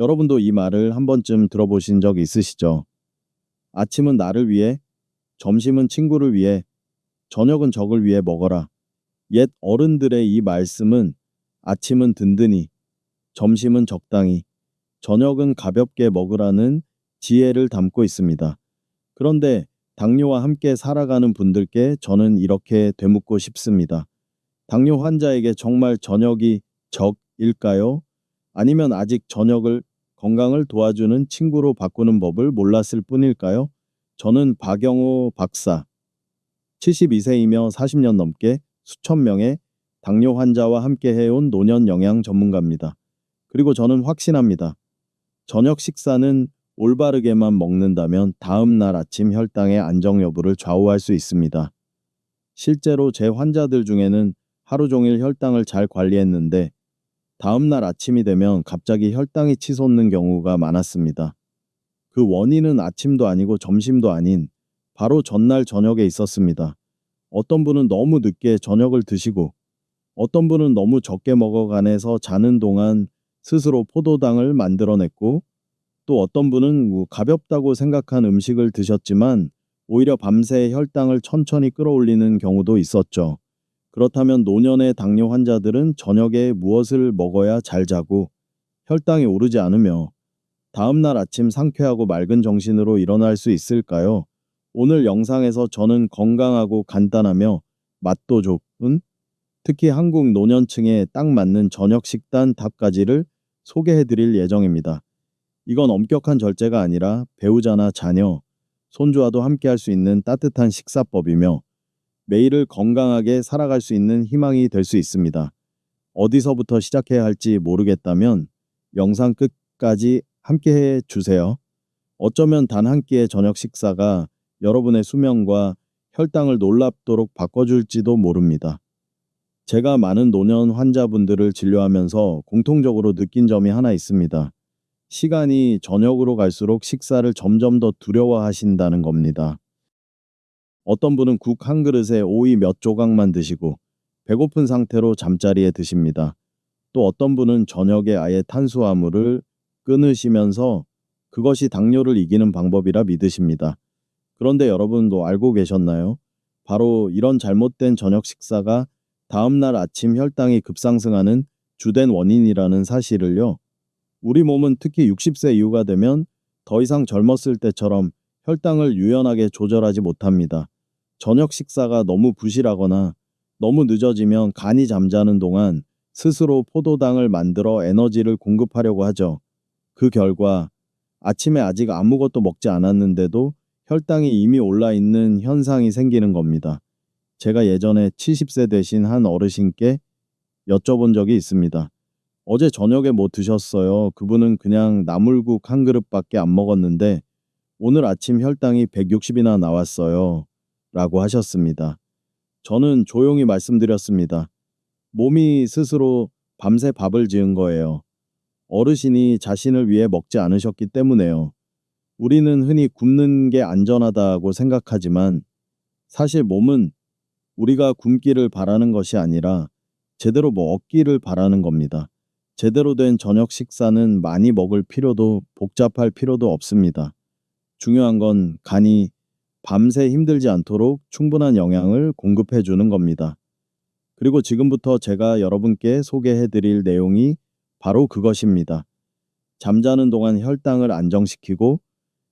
여러분도 이 말을 한 번쯤 들어보신 적 있으시죠? 아침은 나를 위해, 점심은 친구를 위해, 저녁은 적을 위해 먹어라. 옛 어른들의 이 말씀은 아침은 든든히, 점심은 적당히, 저녁은 가볍게 먹으라는 지혜를 담고 있습니다. 그런데 당뇨와 함께 살아가는 분들께 저는 이렇게 되묻고 싶습니다. 당뇨 환자에게 정말 저녁이 적일까요? 아니면 아직 저녁을 건강을 도와주는 친구로 바꾸는 법을 몰랐을 뿐일까요? 저는 박영호 박사, 72세이며 40년 넘게 수천 명의 당뇨 환자와 함께 해온 노년 영양 전문가입니다. 그리고 저는 확신합니다. 저녁 식사는 올바르게만 먹는다면 다음 날 아침 혈당의 안정 여부를 좌우할 수 있습니다. 실제로 제 환자들 중에는 하루 종일 혈당을 잘 관리했는데 다음 날 아침이 되면 갑자기 혈당이 치솟는 경우가 많았습니다. 그 원인은 아침도 아니고 점심도 아닌 바로 전날 저녁에 있었습니다. 어떤 분은 너무 늦게 저녁을 드시고 어떤 분은 너무 적게 먹어가면서 자는 동안 스스로 포도당을 만들어냈고 또 어떤 분은 가볍다고 생각한 음식을 드셨지만 오히려 밤새 혈당을 천천히 끌어올리는 경우도 있었죠. 그렇다면 노년의 당뇨 환자들은 저녁에 무엇을 먹어야 잘 자고 혈당이 오르지 않으며 다음날 아침 상쾌하고 맑은 정신으로 일어날 수 있을까요? 오늘 영상에서 저는 건강하고 간단하며 맛도 좋은 특히 한국 노년층에 딱 맞는 저녁 식단 5가지를 소개해 드릴 예정입니다. 이건 엄격한 절제가 아니라 배우자나 자녀, 손주와도 함께 할 수 있는 따뜻한 식사법이며 매일을 건강하게 살아갈 수 있는 희망이 될 수 있습니다. 어디서부터 시작해야 할지 모르겠다면 영상 끝까지 함께 해 주세요. 어쩌면 단 한 끼의 저녁 식사가 여러분의 수명과 혈당을 놀랍도록 바꿔줄지도 모릅니다. 제가 많은 노년 환자분들을 진료하면서 공통적으로 느낀 점이 하나 있습니다. 시간이 저녁으로 갈수록 식사를 점점 더 두려워하신다는 겁니다. 어떤 분은 국 한 그릇에 오이 몇 조각만 드시고 배고픈 상태로 잠자리에 드십니다. 또 어떤 분은 저녁에 아예 탄수화물을 끊으시면서 그것이 당뇨를 이기는 방법이라 믿으십니다. 그런데 여러분도 알고 계셨나요? 바로 이런 잘못된 저녁 식사가 다음날 아침 혈당이 급상승하는 주된 원인이라는 사실을요. 우리 몸은 특히 60세 이후가 되면 더 이상 젊었을 때처럼 혈당을 유연하게 조절하지 못합니다. 저녁 식사가 너무 부실하거나 너무 늦어지면 간이 잠자는 동안 스스로 포도당을 만들어 에너지를 공급하려고 하죠. 그 결과 아침에 아직 아무것도 먹지 않았는데도 혈당이 이미 올라 있는 현상이 생기는 겁니다. 제가 예전에 70세 되신 한 어르신께 여쭤본 적이 있습니다. 어제 저녁에 뭐 드셨어요? 그분은 그냥 나물국 한 그릇밖에 안 먹었는데 오늘 아침 혈당이 160이나 나왔어요. 라고 하셨습니다. 저는 조용히 말씀드렸습니다. 몸이 스스로 밤새 밥을 지은 거예요. 어르신이 자신을 위해 먹지 않으셨기 때문에요. 우리는 흔히 굶는 게 안전하다고 생각하지만 사실 몸은 우리가 굶기를 바라는 것이 아니라 제대로 먹기를 바라는 겁니다. 제대로 된 저녁 식사는 많이 먹을 필요도 복잡할 필요도 없습니다. 중요한 건 간이 밤새 힘들지 않도록 충분한 영양을 공급해 주는 겁니다. 그리고 지금부터 제가 여러분께 소개해 드릴 내용이 바로 그것입니다. 잠자는 동안 혈당을 안정시키고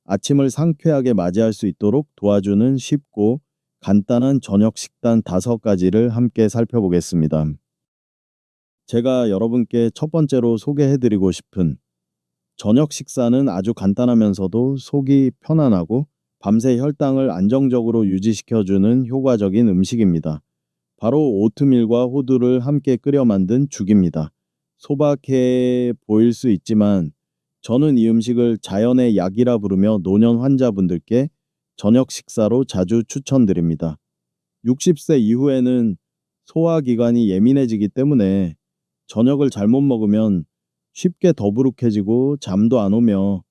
아침을 상쾌하게 맞이할 수 있도록 도와주는 쉽고 간단한 저녁 식단 5가지를 함께 살펴보겠습니다. 제가 여러분께 첫 번째로 소개해 드리고 싶은 저녁 식사는 아주 간단하면서도 속이 편안하고 밤새 혈당을 안정적으로 유지시켜주는 효과적인 음식입니다. 바로 오트밀과 호두를 함께 끓여 만든 죽입니다. 소박해 보일 수 있지만 저는 이 음식을 자연의 약이라 부르며 노년 환자분들께 저녁 식사로 자주 추천드립니다. 60세 이후에는 소화기관이 예민해지기 때문에 저녁을 잘못 먹으면 쉽게 더부룩해지고 잠도 안 오며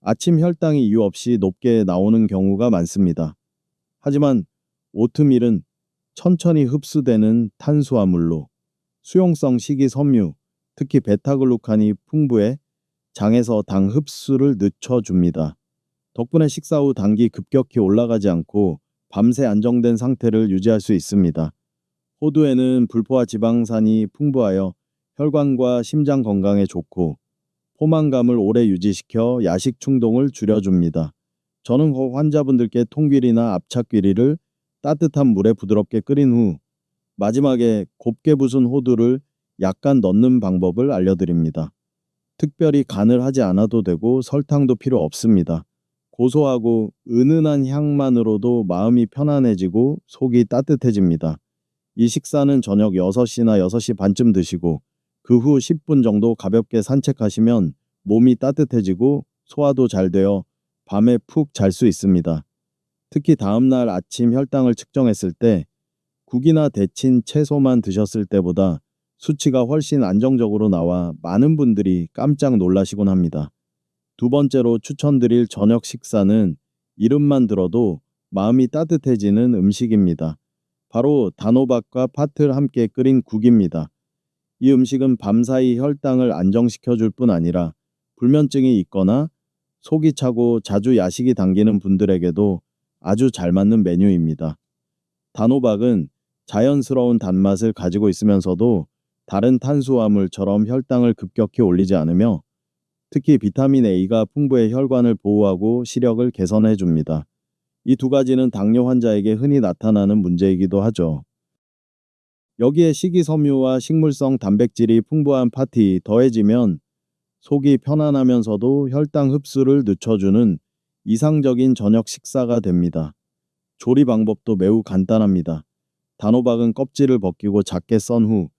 아침 혈당이 이유 없이 높게 나오는 경우가 많습니다. 하지만 오트밀은 천천히 흡수되는 탄수화물로 수용성 식이섬유, 특히 베타글루칸이 풍부해 장에서 당 흡수를 늦춰줍니다. 덕분에 식사 후 당이 급격히 올라가지 않고 밤새 안정된 상태를 유지할 수 있습니다. 호두에는 불포화 지방산이 풍부하여 혈관과 심장 건강에 좋고 포만감을 오래 유지시켜 야식 충동을 줄여줍니다. 저는 환자분들께 통귀리나 압착귀리를 따뜻한 물에 부드럽게 끓인 후 마지막에 곱게 부순 호두를 약간 넣는 방법을 알려드립니다. 특별히 간을 하지 않아도 되고 설탕도 필요 없습니다. 고소하고 은은한 향만으로도 마음이 편안해지고 속이 따뜻해집니다. 이 식사는 저녁 6시나 6시 반쯤 드시고 그 후 10분 정도 가볍게 산책하시면 몸이 따뜻해지고 소화도 잘 되어 밤에 푹 잘 수 있습니다. 특히 다음날 아침 혈당을 측정했을 때 국이나 데친 채소만 드셨을 때보다 수치가 훨씬 안정적으로 나와 많은 분들이 깜짝 놀라시곤 합니다. 두 번째로 추천드릴 저녁 식사는 이름만 들어도 마음이 따뜻해지는 음식입니다. 바로 단호박과 팥을 함께 끓인 국입니다. 이 음식은 밤사이 혈당을 안정시켜 줄 뿐 아니라 불면증이 있거나 속이 차고 자주 야식이 당기는 분들에게도 아주 잘 맞는 메뉴입니다. 단호박은 자연스러운 단맛을 가지고 있으면서도 다른 탄수화물처럼 혈당을 급격히 올리지 않으며 특히 비타민 A가 풍부해 혈관을 보호하고 시력을 개선해 줍니다. 이 두 가지는 당뇨 환자에게 흔히 나타나는 문제이기도 하죠. 여기에 식이섬유와 식물성 단백질이 풍부한 팥이 더해지면 속이 편안하면서도 혈당 흡수를 늦춰주는 이상적인 저녁 식사가 됩니다. 조리 방법도 매우 간단합니다. 단호박은 껍질을 벗기고 작게 썬 후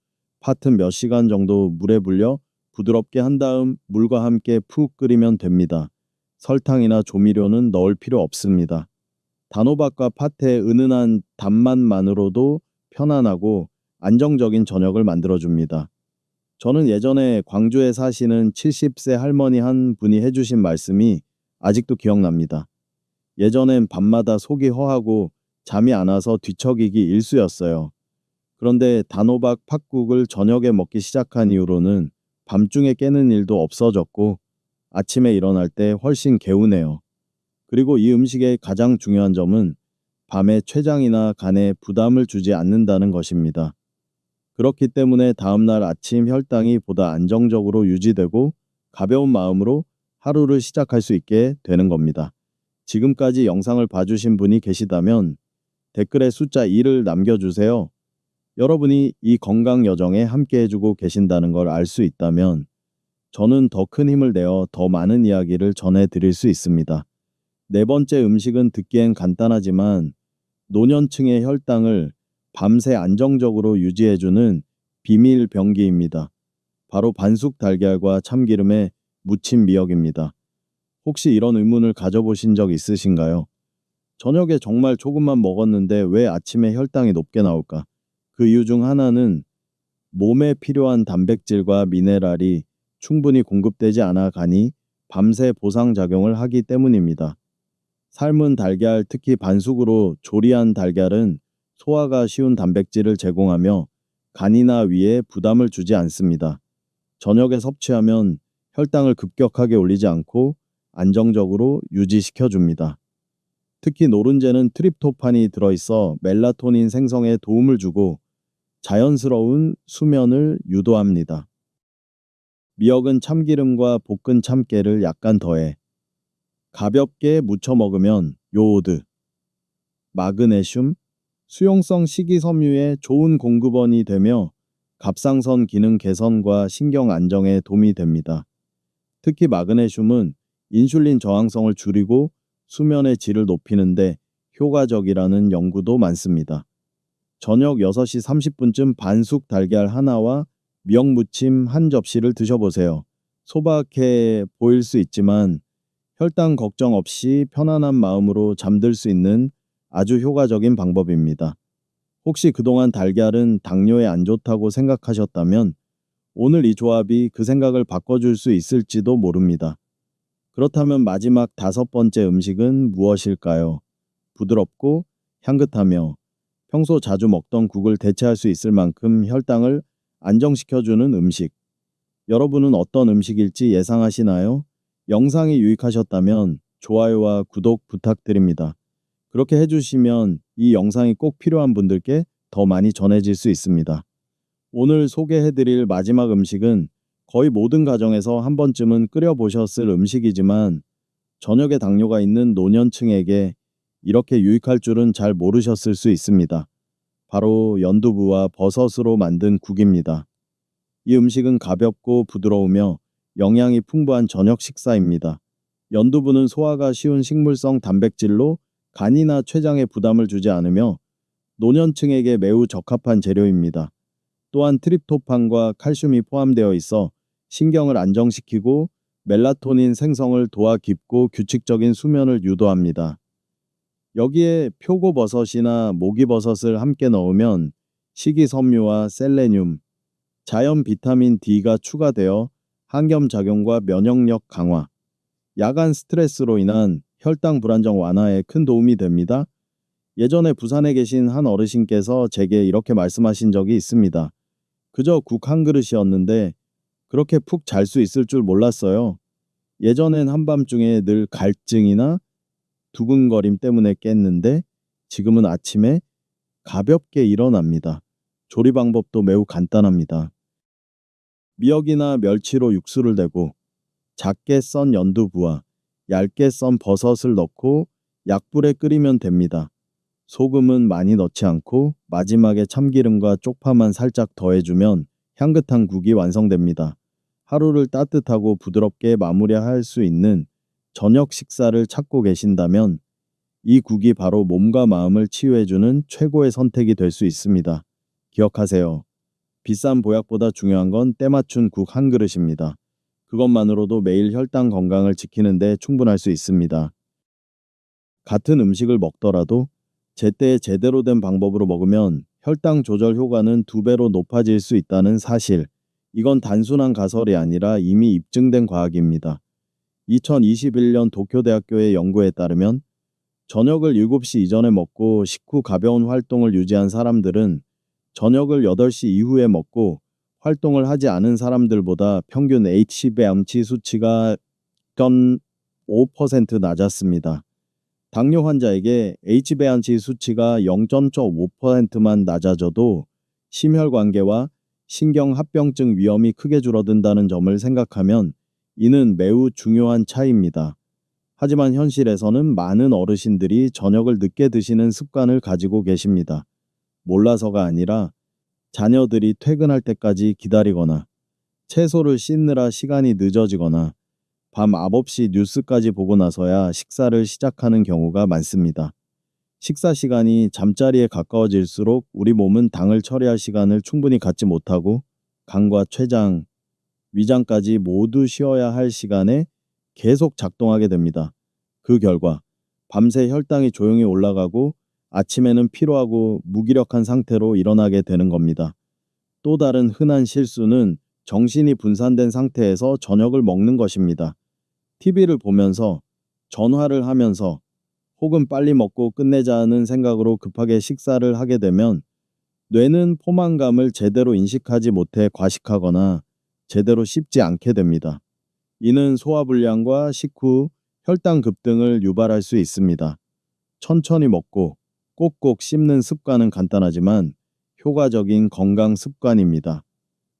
팥은 몇 시간 정도 물에 불려 부드럽게 한 다음 물과 함께 푹 끓이면 됩니다. 설탕이나 조미료는 넣을 필요 없습니다. 단호박과 팥의 은은한 단맛만으로도 편안하고 안정적인 저녁을 만들어줍니다. 저는 예전에 광주에 사시는 70세 할머니 한 분이 해주신 말씀이 아직도 기억납니다. 예전엔 밤마다 속이 허하고 잠이 안 와서 뒤척이기 일쑤였어요. 그런데 단호박 팥국을 저녁에 먹기 시작한 이후로는 밤중에 깨는 일도 없어졌고 아침에 일어날 때 훨씬 개운해요. 그리고 이 음식의 가장 중요한 점은 밤에 췌장이나 간에 부담을 주지 않는다는 것입니다. 그렇기 때문에 다음날 아침 혈당이 보다 안정적으로 유지되고 가벼운 마음으로 하루를 시작할 수 있게 되는 겁니다. 지금까지 영상을 봐주신 분이 계시다면 댓글에 숫자 2를 남겨주세요. 여러분이 이 건강 여정에 함께 해주고 계신다는 걸 알 수 있다면 저는 더 큰 힘을 내어 더 많은 이야기를 전해드릴 수 있습니다. 네 번째 음식은 듣기엔 간단하지만 노년층의 혈당을 밤새 안정적으로 유지해주는 비밀 병기입니다. 바로 반숙 달걀과 참기름에 무친 미역입니다. 혹시 이런 의문을 가져보신 적 있으신가요? 저녁에 정말 조금만 먹었는데 왜 아침에 혈당이 높게 나올까? 그 이유 중 하나는 몸에 필요한 단백질과 미네랄이 충분히 공급되지 않아 가니 밤새 보상작용을 하기 때문입니다. 삶은 달걀, 특히 반숙으로 조리한 달걀은 소화가 쉬운 단백질을 제공하며 간이나 위에 부담을 주지 않습니다. 저녁에 섭취하면 혈당을 급격하게 올리지 않고 안정적으로 유지시켜 줍니다. 특히 노른자는 트립토판이 들어있어 멜라토닌 생성에 도움을 주고 자연스러운 수면을 유도합니다. 미역은 참기름과 볶은 참깨를 약간 더해 가볍게 무쳐 먹으면 요오드, 마그네슘, 수용성 식이섬유의 좋은 공급원이 되며 갑상선 기능 개선과 신경 안정에 도움이 됩니다. 특히 마그네슘은 인슐린 저항성을 줄이고 수면의 질을 높이는데 효과적이라는 연구도 많습니다. 저녁 6시 30분쯤 반숙 달걀 하나와 미역무침 한 접시를 드셔보세요. 소박해 보일 수 있지만 혈당 걱정 없이 편안한 마음으로 잠들 수 있는 아주 효과적인 방법입니다. 혹시 그동안 달걀은 당뇨에 안 좋다고 생각하셨다면 오늘 이 조합이 그 생각을 바꿔줄 수 있을지도 모릅니다. 그렇다면 마지막 5번째 음식은 무엇일까요? 부드럽고 향긋하며 평소 자주 먹던 국을 대체할 수 있을 만큼 혈당을 안정시켜주는 음식. 여러분은 어떤 음식일지 예상하시나요? 영상이 유익하셨다면 좋아요와 구독 부탁드립니다. 그렇게 해주시면 이 영상이 꼭 필요한 분들께 더 많이 전해질 수 있습니다. 오늘 소개해드릴 마지막 음식은 거의 모든 가정에서 한 번쯤은 끓여보셨을 음식이지만 저녁에 당뇨가 있는 노년층에게 이렇게 유익할 줄은 잘 모르셨을 수 있습니다. 바로 연두부와 버섯으로 만든 국입니다. 이 음식은 가볍고 부드러우며 영양이 풍부한 저녁 식사입니다. 연두부는 소화가 쉬운 식물성 단백질로 간이나 췌장에 부담을 주지 않으며 노년층에게 매우 적합한 재료입니다. 또한 트립토판과 칼슘이 포함되어 있어 신경을 안정시키고 멜라토닌 생성을 도와 깊고 규칙적인 수면을 유도합니다. 여기에 표고버섯이나 모기버섯을 함께 넣으면 식이섬유와 셀레늄, 자연 비타민 D가 추가되어 항염작용과 면역력 강화, 야간 스트레스로 인한 혈당 불안정 완화에 큰 도움이 됩니다. 예전에 부산에 계신 한 어르신께서 제게 이렇게 말씀하신 적이 있습니다. 그저 국 한 그릇이었는데 그렇게 푹 잘 수 있을 줄 몰랐어요. 예전엔 한밤중에 늘 갈증이나 두근거림 때문에 깼는데 지금은 아침에 가볍게 일어납니다. 조리 방법도 매우 간단합니다. 미역이나 멸치로 육수를 내고 작게 썬 연두부와 얇게 썬 버섯을 넣고 약불에 끓이면 됩니다. 소금은 많이 넣지 않고 마지막에 참기름과 쪽파만 살짝 더해주면 향긋한 국이 완성됩니다. 하루를 따뜻하고 부드럽게 마무리할 수 있는 저녁 식사를 찾고 계신다면 이 국이 바로 몸과 마음을 치유해주는 최고의 선택이 될 수 있습니다. 기억하세요. 비싼 보약보다 중요한 건 때맞춘 국 한 그릇입니다. 그것만으로도 매일 혈당 건강을 지키는 데 충분할 수 있습니다. 같은 음식을 먹더라도 제때에 제대로 된 방법으로 먹으면 혈당 조절 효과는 2배로 높아질 수 있다는 사실. 이건 단순한 가설이 아니라 이미 입증된 과학입니다. 2021년 도쿄대학교의 연구에 따르면 저녁을 7시 이전에 먹고 식후 가벼운 활동을 유지한 사람들은 저녁을 8시 이후에 먹고 활동을 하지 않은 사람들보다 평균 HbA1c 수치가 0.5% 낮았습니다. 당뇨 환자에게 HbA1c 수치가 0.5%만 낮아져도 심혈관계와 신경합병증 위험이 크게 줄어든다는 점을 생각하면 이는 매우 중요한 차이입니다. 하지만 현실에서는 많은 어르신들이 저녁을 늦게 드시는 습관을 가지고 계십니다. 몰라서가 아니라 자녀들이 퇴근할 때까지 기다리거나 채소를 씻느라 시간이 늦어지거나 밤 9시 뉴스까지 보고 나서야 식사를 시작하는 경우가 많습니다. 식사 시간이 잠자리에 가까워질수록 우리 몸은 당을 처리할 시간을 충분히 갖지 못하고 간과 췌장, 위장까지 모두 쉬어야 할 시간에 계속 작동하게 됩니다. 그 결과 밤새 혈당이 조용히 올라가고 아침에는 피로하고 무기력한 상태로 일어나게 되는 겁니다. 또 다른 흔한 실수는 정신이 분산된 상태에서 저녁을 먹는 것입니다. TV를 보면서, 전화를 하면서, 혹은 빨리 먹고 끝내자는 생각으로 급하게 식사를 하게 되면 뇌는 포만감을 제대로 인식하지 못해 과식하거나 제대로 씹지 않게 됩니다. 이는 소화불량과 식후 혈당 급등을 유발할 수 있습니다. 천천히 먹고 꼭꼭 씹는 습관은 간단하지만 효과적인 건강 습관입니다.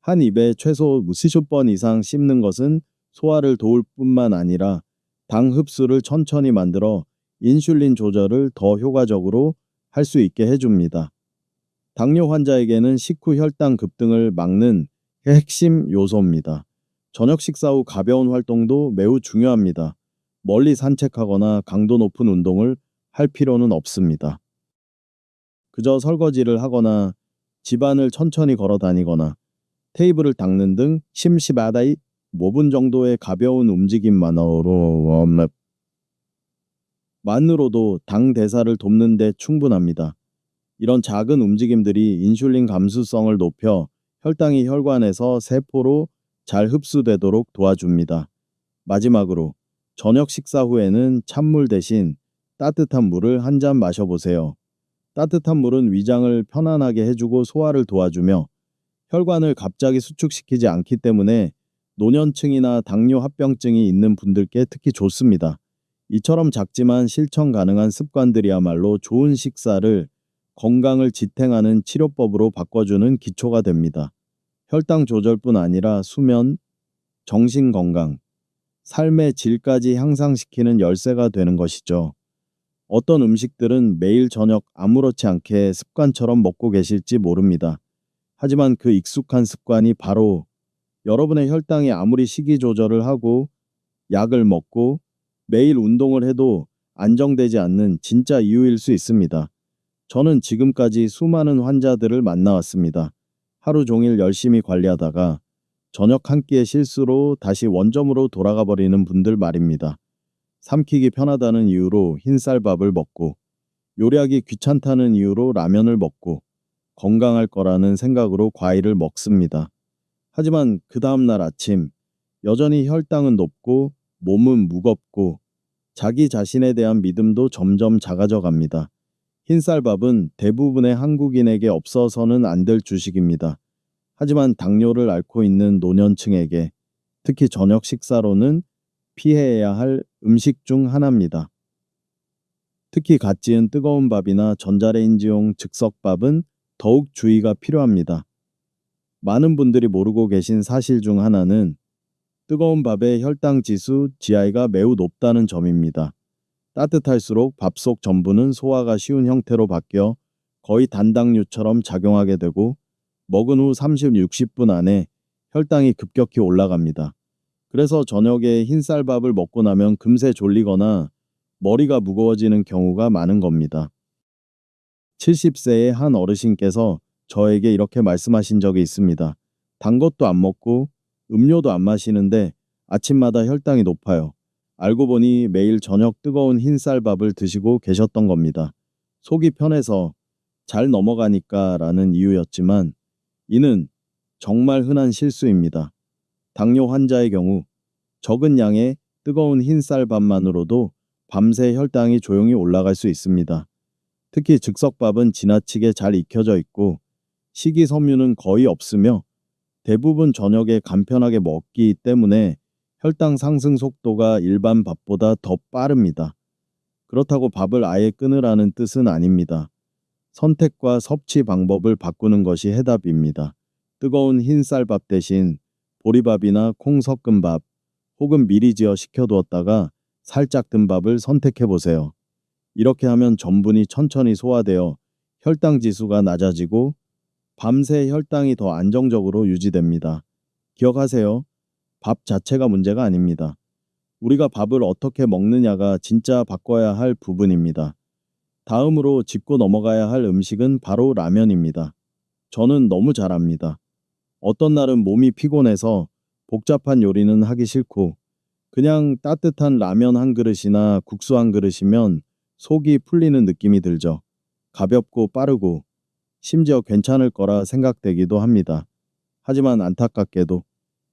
한 입에 최소 10번 이상 씹는 것은 소화를 도울 뿐만 아니라 당 흡수를 천천히 만들어 인슐린 조절을 더 효과적으로 할 수 있게 해줍니다. 당뇨 환자에게는 식후 혈당 급등을 막는 핵심 요소입니다. 저녁 식사 후 가벼운 활동도 매우 중요합니다. 멀리 산책하거나 강도 높은 운동을 할 필요는 없습니다. 그저 설거지를 하거나 집안을 천천히 걸어 다니거나 테이블을 닦는 등 심심하다이 5분 정도의 가벼운 움직임만으로도 당 대사를 돕는 데 충분합니다. 이런 작은 움직임들이 인슐린 감수성을 높여 혈당이 혈관에서 세포로 잘 흡수되도록 도와줍니다. 마지막으로 저녁 식사 후에는 찬물 대신 따뜻한 물을 한 잔 마셔보세요. 따뜻한 물은 위장을 편안하게 해주고 소화를 도와주며 혈관을 갑자기 수축시키지 않기 때문에 노년층이나 당뇨 합병증이 있는 분들께 특히 좋습니다. 이처럼 작지만 실천 가능한 습관들이야말로 좋은 식사를 건강을 지탱하는 치료법으로 바꿔주는 기초가 됩니다. 혈당 조절뿐 아니라 수면, 정신 건강, 삶의 질까지 향상시키는 열쇠가 되는 것이죠. 어떤 음식들은 매일 저녁 아무렇지 않게 습관처럼 먹고 계실지 모릅니다. 하지만 그 익숙한 습관이 바로 여러분의 혈당이 아무리 식이 조절을 하고 약을 먹고 매일 운동을 해도 안정되지 않는 진짜 이유일 수 있습니다. 저는 지금까지 수많은 환자들을 만나왔습니다. 하루 종일 열심히 관리하다가 저녁 한 끼의 실수로 다시 원점으로 돌아가 버리는 분들 말입니다. 삼키기 편하다는 이유로 흰쌀밥을 먹고 요리하기 귀찮다는 이유로 라면을 먹고 건강할 거라는 생각으로 과일을 먹습니다. 하지만 그 다음날 아침 여전히 혈당은 높고 몸은 무겁고 자기 자신에 대한 믿음도 점점 작아져 갑니다. 흰쌀밥은 대부분의 한국인에게 없어서는 안 될 주식입니다. 하지만 당뇨를 앓고 있는 노년층에게 특히 저녁 식사로는 피해야 할 음식 중 하나입니다. 특히 갓 지은 뜨거운 밥이나 전자레인지용 즉석밥은 더욱 주의가 필요합니다. 많은 분들이 모르고 계신 사실 중 하나는 뜨거운 밥의 혈당 지수 GI가 매우 높다는 점입니다. 따뜻할수록 밥 속 전분은 소화가 쉬운 형태로 바뀌어 거의 단당류처럼 작용하게 되고 먹은 후 30-60분 안에 혈당이 급격히 올라갑니다. 그래서 저녁에 흰쌀밥을 먹고 나면 금세 졸리거나 머리가 무거워지는 경우가 많은 겁니다. 70세의 한 어르신께서 저에게 이렇게 말씀하신 적이 있습니다. 단 것도 안 먹고 음료도 안 마시는데 아침마다 혈당이 높아요. 알고 보니 매일 저녁 뜨거운 흰쌀밥을 드시고 계셨던 겁니다. 속이 편해서 잘 넘어가니까 라는 이유였지만 이는 정말 흔한 실수입니다. 당뇨 환자의 경우 적은 양의 뜨거운 흰쌀밥만으로도 밤새 혈당이 조용히 올라갈 수 있습니다. 특히 즉석밥은 지나치게 잘 익혀져 있고 식이섬유는 거의 없으며 대부분 저녁에 간편하게 먹기 때문에 혈당 상승 속도가 일반 밥보다 더 빠릅니다. 그렇다고 밥을 아예 끊으라는 뜻은 아닙니다. 선택과 섭취 방법을 바꾸는 것이 해답입니다. 뜨거운 흰쌀밥 대신 보리밥이나 콩 섞은 밥 혹은 미리 지어 식혀두었다가 살짝 든 밥을 선택해 보세요. 이렇게 하면 전분이 천천히 소화되어 혈당 지수가 낮아지고 밤새 혈당이 더 안정적으로 유지됩니다. 기억하세요. 밥 자체가 문제가 아닙니다. 우리가 밥을 어떻게 먹느냐가 진짜 바꿔야 할 부분입니다. 다음으로 짚고 넘어가야 할 음식은 바로 라면입니다. 저는 너무 잘 압니다. 어떤 날은 몸이 피곤해서 복잡한 요리는 하기 싫고 그냥 따뜻한 라면 한 그릇이나 국수 한 그릇이면 속이 풀리는 느낌이 들죠. 가볍고 빠르고 심지어 괜찮을 거라 생각되기도 합니다. 하지만 안타깝게도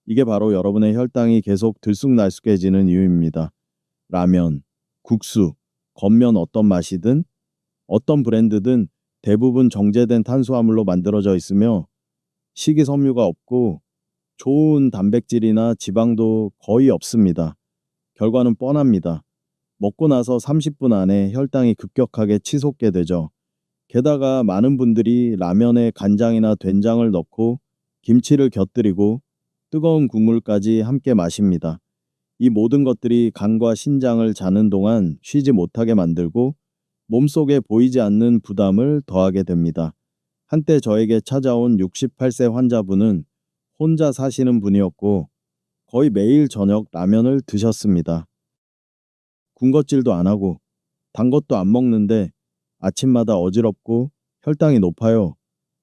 이게 바로 여러분의 혈당이 계속 들쑥날쑥해지는 이유입니다. 라면, 국수, 겉면 어떤 맛이든 어떤 브랜드든 대부분 정제된 탄수화물로 만들어져 있으며 식이섬유가 없고 좋은 단백질이나 지방도 거의 없습니다. 결과는 뻔합니다. 먹고 나서 30분 안에 혈당이 급격하게 치솟게 되죠. 게다가 많은 분들이 라면에 간장이나 된장을 넣고 김치를 곁들이고 뜨거운 국물까지 함께 마십니다. 이 모든 것들이 간과 신장을 자는 동안 쉬지 못하게 만들고 몸속에 보이지 않는 부담을 더하게 됩니다. 한때 저에게 찾아온 68세 환자분은 혼자 사시는 분이었고 거의 매일 저녁 라면을 드셨습니다. 군것질도 안 하고 단 것도 안 먹는데 아침마다 어지럽고 혈당이 높아요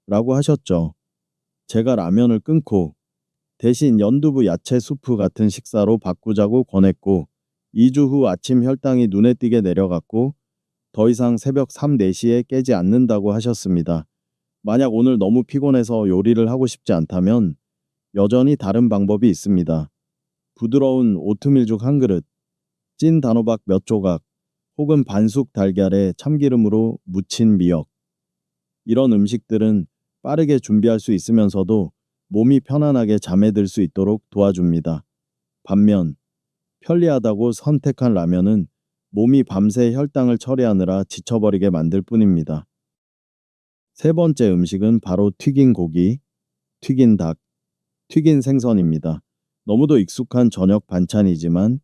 라고 하셨죠. 제가 라면을 끊고 대신 연두부 야채 수프 같은 식사로 바꾸자고 권했고 2주 후 아침 혈당이 눈에 띄게 내려갔고 더 이상 새벽 3, 4시에 깨지 않는다고 하셨습니다. 만약 오늘 너무 피곤해서 요리를 하고 싶지 않다면 여전히 다른 방법이 있습니다. 부드러운 오트밀죽 한 그릇, 찐 단호박 몇 조각, 혹은 반숙 달걀에 참기름으로 무친 미역. 이런 음식들은 빠르게 준비할 수 있으면서도 몸이 편안하게 잠에 들 수 있도록 도와줍니다. 반면 편리하다고 선택한 라면은 몸이 밤새 혈당을 처리하느라 지쳐버리게 만들 뿐입니다. 세 번째 음식은 바로 튀긴 고기, 튀긴 닭, 튀긴 생선입니다. 너무도 익숙한 저녁 반찬이지만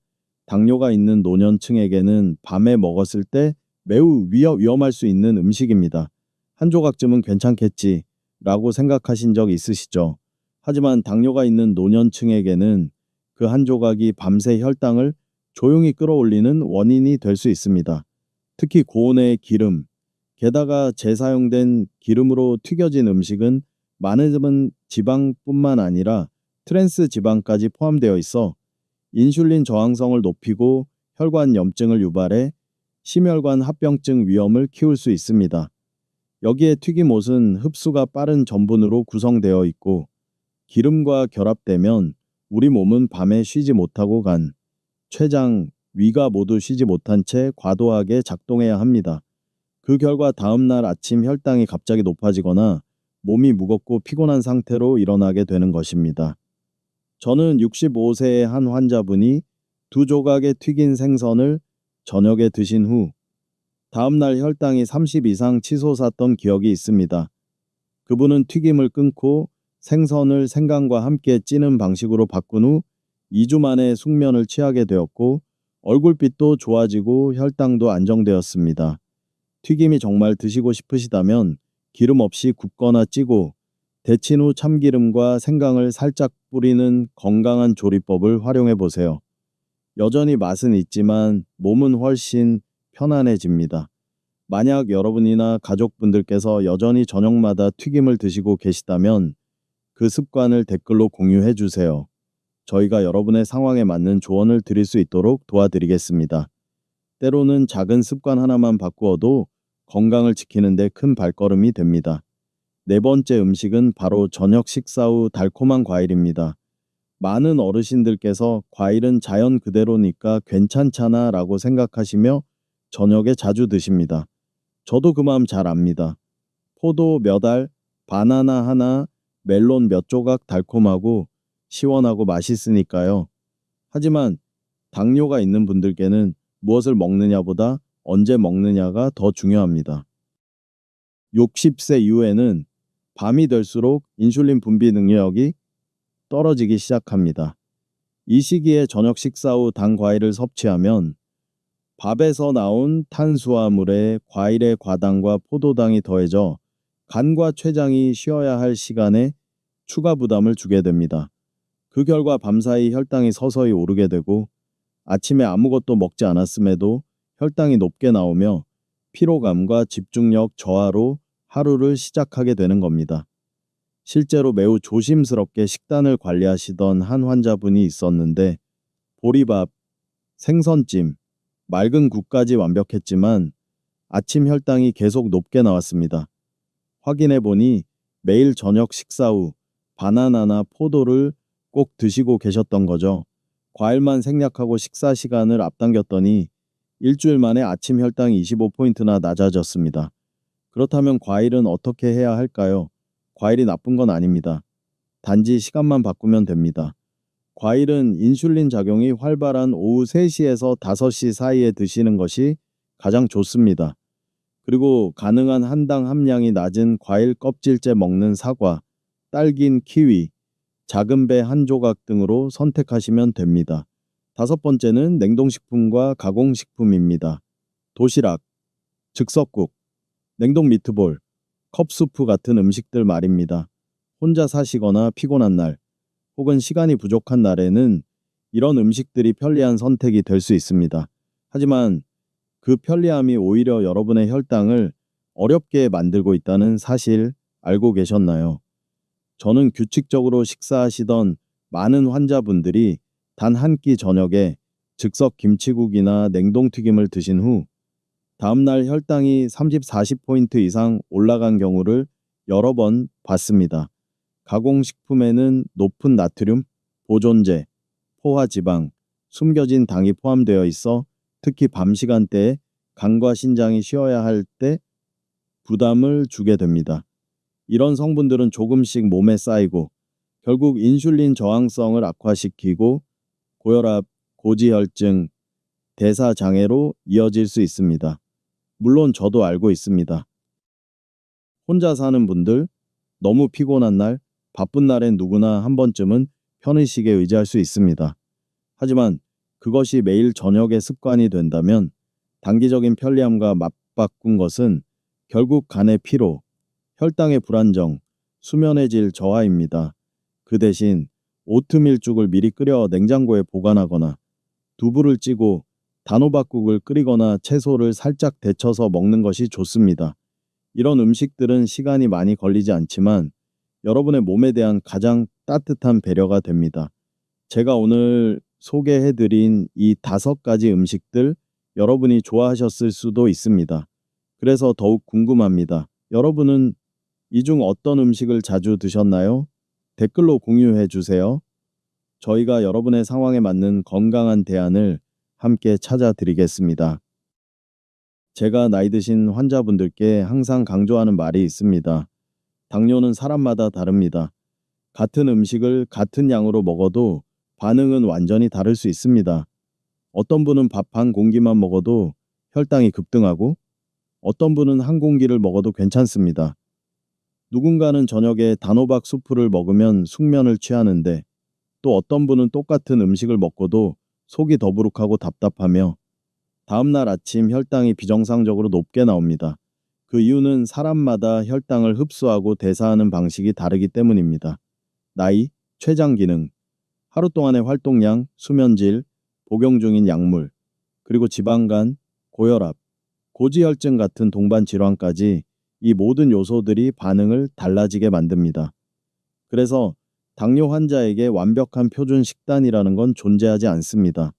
당뇨가 있는 노년층에게는 밤에 먹었을 때 매우 위험할 수 있는 음식입니다. 한 조각쯤은 괜찮겠지 라고 생각하신 적 있으시죠? 하지만 당뇨가 있는 노년층에게는 그 한 조각이 밤새 혈당을 조용히 끌어올리는 원인이 될 수 있습니다. 특히 고온의 기름, 게다가 재사용된 기름으로 튀겨진 음식은 많은 지방뿐만 아니라 트랜스 지방까지 포함되어 있어 인슐린 저항성을 높이고 혈관 염증을 유발해 심혈관 합병증 위험을 키울 수 있습니다. 여기에 튀김옷은 흡수가 빠른 전분으로 구성되어 있고 기름과 결합되면 우리 몸은 밤에 쉬지 못하고 간, 췌장, 위가 모두 쉬지 못한 채 과도하게 작동해야 합니다. 그 결과 다음날 아침 혈당이 갑자기 높아지거나 몸이 무겁고 피곤한 상태로 일어나게 되는 것입니다. 저는 65세의 한 환자분이 2조각의 튀긴 생선을 저녁에 드신 후 다음날 혈당이 30 이상 치솟았던 기억이 있습니다. 그분은 튀김을 끊고 생선을 생강과 함께 찌는 방식으로 바꾼 후 2주 만에 숙면을 취하게 되었고 얼굴빛도 좋아지고 혈당도 안정되었습니다. 튀김이 정말 드시고 싶으시다면 기름 없이 굽거나 찌고 데친 후 참기름과 생강을 살짝 뿌리는 건강한 조리법을 활용해 보세요. 여전히 맛은 있지만 몸은 훨씬 편안해집니다. 만약 여러분이나 가족분들께서 여전히 저녁마다 튀김을 드시고 계시다면 그 습관을 댓글로 공유해 주세요. 저희가 여러분의 상황에 맞는 조언을 드릴 수 있도록 도와드리겠습니다. 때로는 작은 습관 하나만 바꾸어도 건강을 지키는 데 큰 발걸음이 됩니다. 네 번째 음식은 바로 저녁 식사 후 달콤한 과일입니다. 많은 어르신들께서 과일은 자연 그대로니까 괜찮잖아 라고 생각하시며 저녁에 자주 드십니다. 저도 그 마음 잘 압니다. 포도 몇 알, 바나나 하나, 멜론 몇 조각 달콤하고 시원하고 맛있으니까요. 하지만 당뇨가 있는 분들께는 무엇을 먹느냐보다 언제 먹느냐가 더 중요합니다. 60세 이후에는 밤이 될수록 인슐린 분비 능력이 떨어지기 시작합니다. 이 시기에 저녁 식사 후 단 과일을 섭취하면 밥에서 나온 탄수화물에 과일의 과당과 포도당이 더해져 간과 췌장이 쉬어야 할 시간에 추가 부담을 주게 됩니다. 그 결과 밤사이 혈당이 서서히 오르게 되고 아침에 아무것도 먹지 않았음에도 혈당이 높게 나오며 피로감과 집중력 저하로 하루를 시작하게 되는 겁니다. 실제로 매우 조심스럽게 식단을 관리하시던 한 환자분이 있었는데 보리밥, 생선찜, 맑은 국까지 완벽했지만 아침 혈당이 계속 높게 나왔습니다. 확인해 보니 매일 저녁 식사 후 바나나나 포도를 꼭 드시고 계셨던 거죠. 과일만 생략하고 식사 시간을 앞당겼더니 일주일 만에 아침 혈당이 25포인트나 낮아졌습니다. 그렇다면 과일은 어떻게 해야 할까요? 과일이 나쁜 건 아닙니다. 단지 시간만 바꾸면 됩니다. 과일은 인슐린 작용이 활발한 오후 3시에서 5시 사이에 드시는 것이 가장 좋습니다. 그리고 가능한 한당 함량이 낮은 과일 껍질째 먹는 사과, 딸긴 키위, 작은 배 한 조각 등으로 선택하시면 됩니다. 다섯 번째는 냉동식품과 가공식품입니다. 도시락, 즉석국, 냉동 미트볼, 컵수프 같은 음식들 말입니다. 혼자 사시거나 피곤한 날, 혹은 시간이 부족한 날에는 이런 음식들이 편리한 선택이 될 수 있습니다. 하지만 그 편리함이 오히려 여러분의 혈당을 어렵게 만들고 있다는 사실 알고 계셨나요? 저는 규칙적으로 식사하시던 많은 환자분들이 단 한 끼 저녁에 즉석 김치국이나 냉동튀김을 드신 후 다음날 혈당이 30, 40포인트 이상 올라간 경우를 여러 번 봤습니다. 가공식품에는 높은 나트륨, 보존제, 포화지방, 숨겨진 당이 포함되어 있어 특히 밤 시간대에 간과 신장이 쉬어야 할 때 부담을 주게 됩니다. 이런 성분들은 조금씩 몸에 쌓이고 결국 인슐린 저항성을 악화시키고 고혈압, 고지혈증, 대사장애로 이어질 수 있습니다. 물론 저도 알고 있습니다. 혼자 사는 분들, 너무 피곤한 날, 바쁜 날엔 누구나 한 번쯤은 편의식에 의지할 수 있습니다. 하지만 그것이 매일 저녁의 습관이 된다면 단기적인 편리함과 맞바꾼 것은 결국 간의 피로, 혈당의 불안정, 수면의 질 저하입니다. 그 대신 오트밀죽을 미리 끓여 냉장고에 보관하거나 두부를 찌고 단호박국을 끓이거나 채소를 살짝 데쳐서 먹는 것이 좋습니다. 이런 음식들은 시간이 많이 걸리지 않지만 여러분의 몸에 대한 가장 따뜻한 배려가 됩니다. 제가 오늘 소개해드린 이 5가지 음식들 여러분이 좋아하셨을 수도 있습니다. 그래서 더욱 궁금합니다. 여러분은 이 중 어떤 음식을 자주 드셨나요? 댓글로 공유해 주세요. 저희가 여러분의 상황에 맞는 건강한 대안을 함께 찾아드리겠습니다. 제가 나이 드신 환자분들께 항상 강조하는 말이 있습니다. 당뇨는 사람마다 다릅니다. 같은 음식을 같은 양으로 먹어도 반응은 완전히 다를 수 있습니다. 어떤 분은 밥 한 공기만 먹어도 혈당이 급등하고 어떤 분은 한 공기를 먹어도 괜찮습니다. 누군가는 저녁에 단호박 수프를 먹으면 숙면을 취하는데 또 어떤 분은 똑같은 음식을 먹고도 속이 더부룩하고 답답하며 다음날 아침 혈당이 비정상적으로 높게 나옵니다. 그 이유는 사람마다 혈당을 흡수하고 대사하는 방식이 다르기 때문입니다. 나이, 췌장 기능, 하루 동안의 활동량, 수면질, 복용 중인 약물, 그리고 지방간, 고혈압, 고지혈증 같은 동반 질환까지 이 모든 요소들이 반응을 달라지게 만듭니다. 그래서 당뇨 환자에게 완벽한 표준 식단이라는 건 존재하지 않습니다.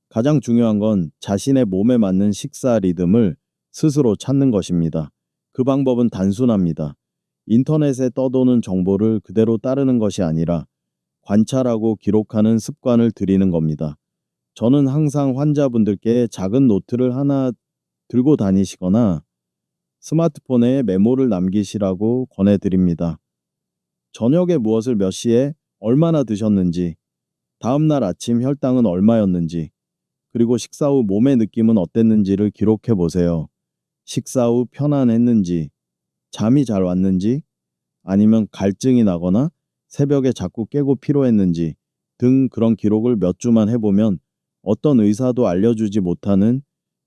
가장 중요한 건 자신의 몸에 맞는 식사 리듬을 스스로 찾는 것입니다. 그 방법은 단순합니다. 인터넷에 떠도는 정보를 그대로 따르는 것이 아니라 관찰하고 기록하는 습관을 들이는 겁니다. 저는 항상 환자분들께 작은 노트를 하나 들고 다니시거나 스마트폰에 메모를 남기시라고 권해드립니다. 저녁에 무엇을 몇 시에 얼마나 드셨는지, 다음날 아침 혈당은 얼마였는지, 그리고 식사 후 몸의 느낌은 어땠는지를 기록해 보세요. 식사 후 편안했는지, 잠이 잘 왔는지, 아니면 갈증이 나거나 새벽에 자꾸 깨고 피로했는지 등 그런 기록을 몇 주만 해보면 어떤 의사도 알려주지 못하는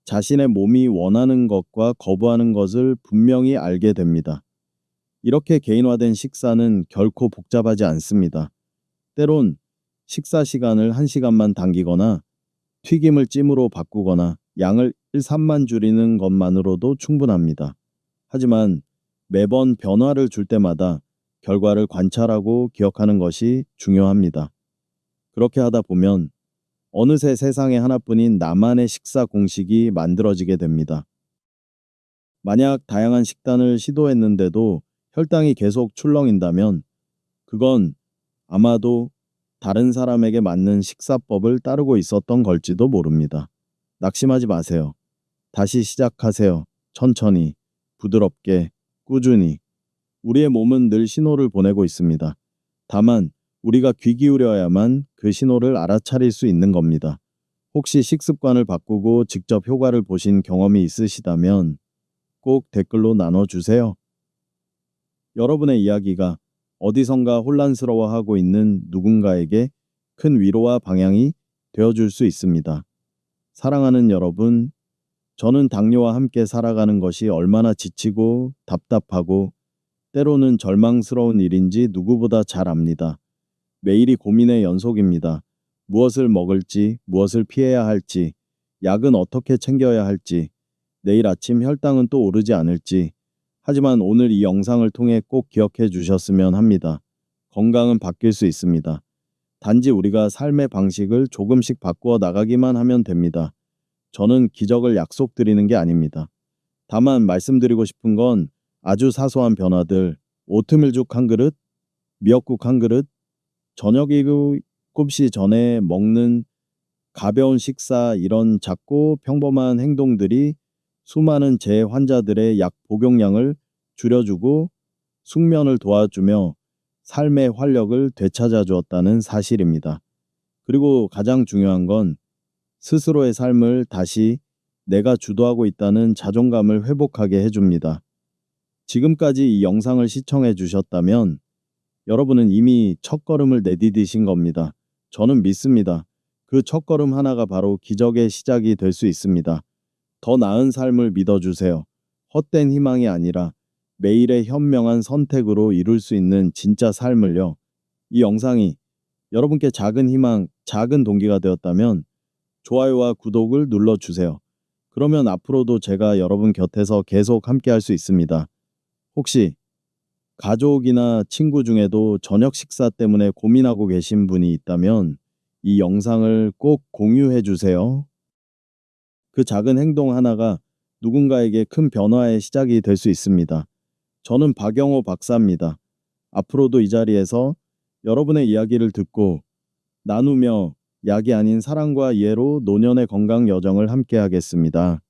자신의 몸이 원하는 것과 거부하는 것을 분명히 알게 됩니다. 이렇게 개인화된 식사는 결코 복잡하지 않습니다. 때론 식사 시간을 1시간만 당기거나 튀김을 찜으로 바꾸거나 양을 1~3만 줄이는 것만으로도 충분합니다. 하지만 매번 변화를 줄 때마다 결과를 관찰하고 기억하는 것이 중요합니다. 그렇게 하다 보면 어느새 세상에 하나뿐인 나만의 식사 공식이 만들어지게 됩니다. 만약 다양한 식단을 시도했는데도 혈당이 계속 출렁인다면 그건 아마도 다른 사람에게 맞는 식사법을 따르고 있었던 걸지도 모릅니다. 낙심하지 마세요. 다시 시작하세요. 천천히, 부드럽게, 꾸준히. 우리의 몸은 늘 신호를 보내고 있습니다. 다만 우리가 귀 기울여야만 그 신호를 알아차릴 수 있는 겁니다. 혹시 식습관을 바꾸고 직접 효과를 보신 경험이 있으시다면 꼭 댓글로 나눠주세요. 여러분의 이야기가 어디선가 혼란스러워하고 있는 누군가에게 큰 위로와 방향이 되어줄 수 있습니다. 사랑하는 여러분, 저는 당뇨와 함께 살아가는 것이 얼마나 지치고 답답하고 때로는 절망스러운 일인지 누구보다 잘 압니다. 매일이 고민의 연속입니다. 무엇을 먹을지, 무엇을 피해야 할지, 약은 어떻게 챙겨야 할지, 내일 아침 혈당은 또 오르지 않을지. 하지만 오늘 이 영상을 통해 꼭 기억해 주셨으면 합니다. 건강은 바뀔 수 있습니다. 단지 우리가 삶의 방식을 조금씩 바꾸어 나가기만 하면 됩니다. 저는 기적을 약속드리는 게 아닙니다. 다만 말씀드리고 싶은 건 아주 사소한 변화들, 오트밀죽 한 그릇, 미역국 한 그릇, 저녁 7시 전에 먹는 가벼운 식사, 이런 작고 평범한 행동들이 수많은 제 환자들의 약 복용량을 줄여주고 숙면을 도와주며 삶의 활력을 되찾아 주었다는 사실입니다. 그리고 가장 중요한 건 스스로의 삶을 다시 내가 주도하고 있다는 자존감을 회복하게 해줍니다. 지금까지 이 영상을 시청해 주셨다면 여러분은 이미 첫걸음을 내디디신 겁니다. 저는 믿습니다. 그 첫걸음 하나가 바로 기적의 시작이 될 수 있습니다. 더 나은 삶을 믿어주세요. 헛된 희망이 아니라 매일의 현명한 선택으로 이룰 수 있는 진짜 삶을요. 이 영상이 여러분께 작은 희망, 작은 동기가 되었다면 좋아요와 구독을 눌러주세요. 그러면 앞으로도 제가 여러분 곁에서 계속 함께 할 수 있습니다. 혹시 가족이나 친구 중에도 저녁 식사 때문에 고민하고 계신 분이 있다면 이 영상을 꼭 공유해 주세요. 그 작은 행동 하나가 누군가에게 큰 변화의 시작이 될 수 있습니다. 저는 박영호 박사입니다. 앞으로도 이 자리에서 여러분의 이야기를 듣고 나누며 약이 아닌 사랑과 이해로 노년의 건강 여정을 함께 하겠습니다.